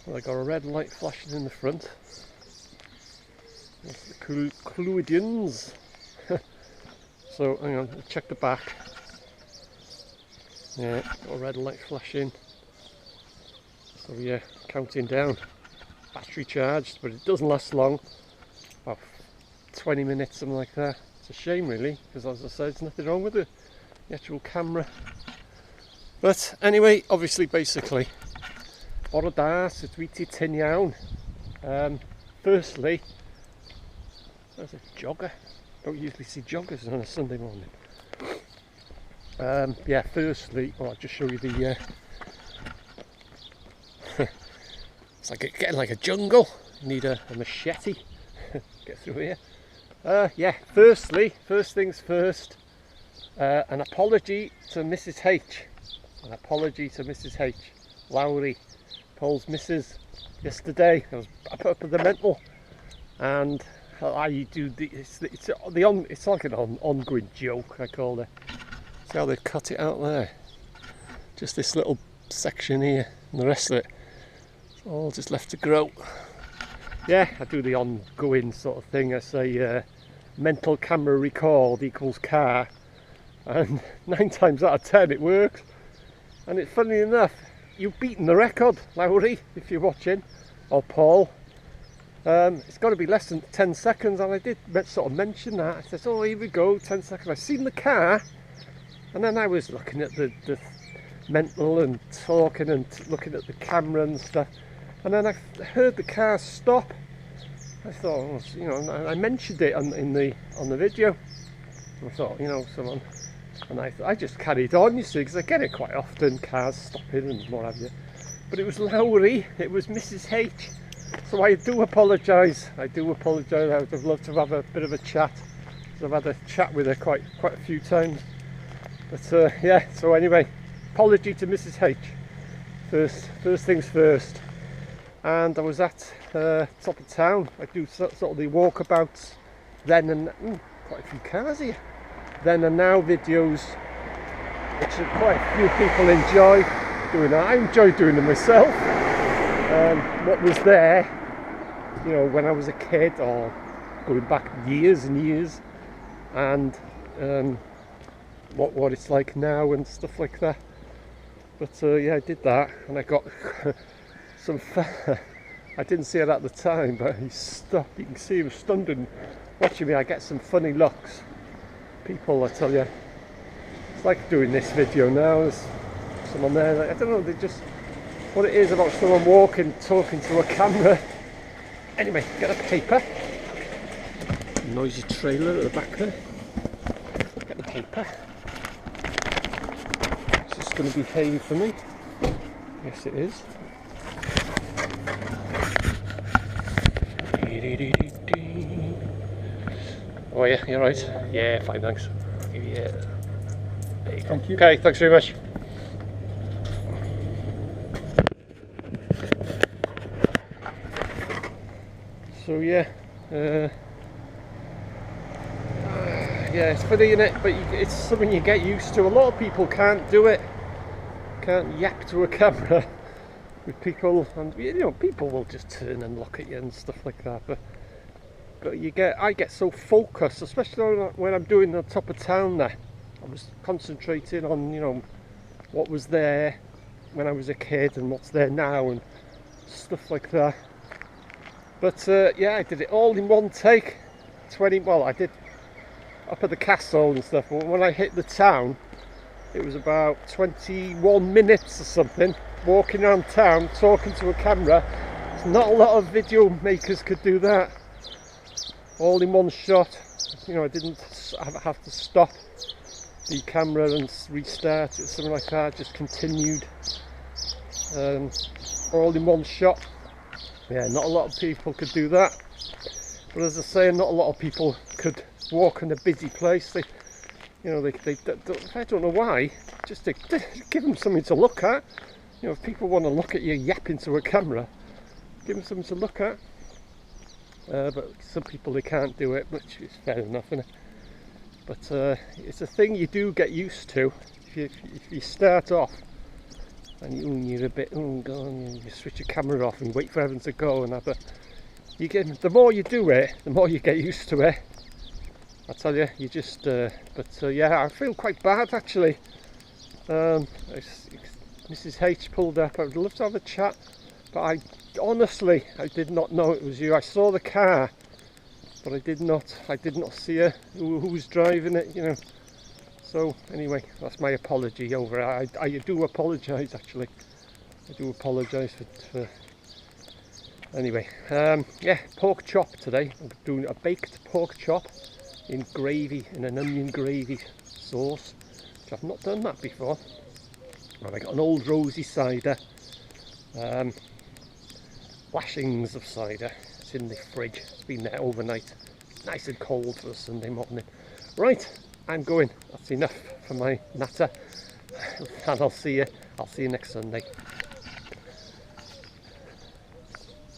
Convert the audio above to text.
Well, I got a red light flashing in the front. That's the Cluidians. So hang on, I'll check the back. Yeah, got a red light flashing. So yeah, counting down. Battery charged, but it doesn't last long. About 20 minutes, something like that. It's a shame really, because as I said, there's nothing wrong with the actual camera. But anyway, obviously, basically, bore da, sut wyt ti ti'n iawn? Firstly, there's a jogger. Don't usually see joggers on a Sunday morning. Yeah, firstly, well, I'll just show you the it's like getting like a jungle. You need a machete. Get through here. Yeah, firstly, first things first, an apology to Mrs H. An apology to Mrs H. Lowry, Paul's missus. Yesterday I was up at the mental, and I do it's like an ongoing joke, I call it. See how they've cut it out there? Just this little section here, and the rest of it, it's all just left to grow. Yeah, I do the ongoing sort of thing. I say mental camera record equals car, and 9 times out of 10 it works. And it's funny enough, you've beaten the record, Lowry, if you're watching, or Paul. It's got to be less than 10 seconds, and I did sort of mention that. I said, oh, here we go, 10 seconds. I seen the car, and then I was looking at the mental and talking and looking at the camera and stuff, and then I heard the car stop. I thought, oh, you know, I mentioned it on the video. I thought, you know, someone, and I just carried on, you see, because I get it quite often, cars stopping and what have you. But it was Lowry, it was Mrs H. So I do apologise. I do apologise. I would have loved to have a bit of a chat. I've had a chat with her quite a few times. But yeah. So anyway, apology to Mrs H. First things first. And I was at top of town. I do sort of the walkabouts then and quite a few cars here. Then and now videos, which quite a few people enjoy doing. I enjoy doing them myself. What was there, you know, when I was a kid, or going back years and years, and what it's like now and stuff like that. But yeah, I did that, and I got some I didn't see it at the time, but he stopped. You can see he was stunned and watching me. I get some funny looks. People, I tell you, it's like doing this video now. There's someone there, I don't know, they just, what it is about someone walking, talking to a camera. Anyway, get a paper. Noisy trailer at the back there. Get the paper. Is this going to behave for me? Yes, it is. Oh yeah, you're right. Yeah, fine, thanks. Yeah. There you go. Thank you. Okay, thanks very much. So yeah, yeah, it's funny, isn't it? But it's something you get used to. A lot of people can't do it. Can't yap to a camera with people, and you know, people will just turn and look at you and stuff like that. But I get so focused, especially when I'm doing the top of town there. I was concentrating on, you know, what was there when I was a kid and what's there now and stuff like that. But yeah, I did it all in one take. Well, I did up at the castle and stuff, but when I hit the town, it was about 21 minutes or something, walking around town, talking to a camera. Not a lot of video makers could do that. All in one shot. You know, I didn't have to stop the camera and restart it, something like that. Just continued. All in one shot. Yeah, not a lot of people could do that. But as I say, not a lot of people could walk in a busy place. They, you know, I don't know why. Just to give them something to look at. You know, if people want to look at you yapping to a camera, give them something to look at. But some people, they can't do it, which is fair enough, isn't it? But it's a thing you do get used to. If you start off and you're a bit, oh god, you switch your camera off and you wait for everyone to go and that, but you get, the more you do it, the more you get used to it. I tell you, you just, yeah, I feel quite bad actually. Mrs H pulled up. I would love to have a chat, but I honestly did not know it was you. I saw the car, but I did not see her, who was driving it, you know. So anyway, that's my apology over it. I do apologise actually. I do apologise for anyway. Yeah, pork chop today. I'm doing a baked pork chop in gravy, in an onion gravy sauce, which I've not done that before. And I got an old rosy cider, lashings of cider. It's in the fridge. It's been there overnight, nice and cold for a Sunday morning. Right, I'm going. That's enough for my natter, and I'll see you next Sunday.